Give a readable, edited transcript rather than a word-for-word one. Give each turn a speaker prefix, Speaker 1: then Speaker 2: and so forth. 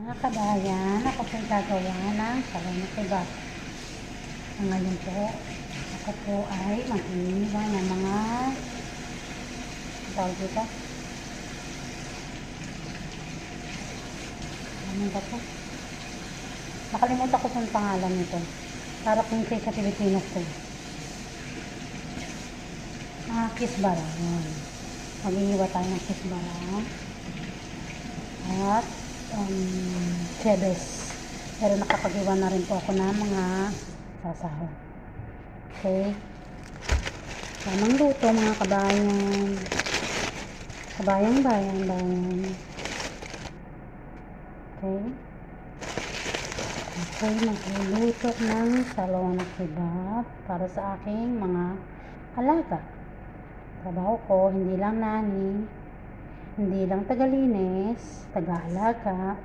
Speaker 1: Mga kabayan, ako po'y gagawa ng salon kebab. Ngayon po, ako po ay mag-iiba ng mga tawag dito. Ano ba po? Nakalimutan ko po ang pangalan nito. Para po yung sa Pilipinas po. Kisbara. Mag-iiwa tayo ng kisbara. At chebes. Pero nakapag-iwa na rin po ako ng mga sasahog. Okay. Tamang luto mga kabayan. Kabayang-bayan. Okay. Okay, magluluto ng salon kebab para sa aking mga alaga. Trabaho ko, hindi lang nani, hindi lang tagalinis, taga-alaga,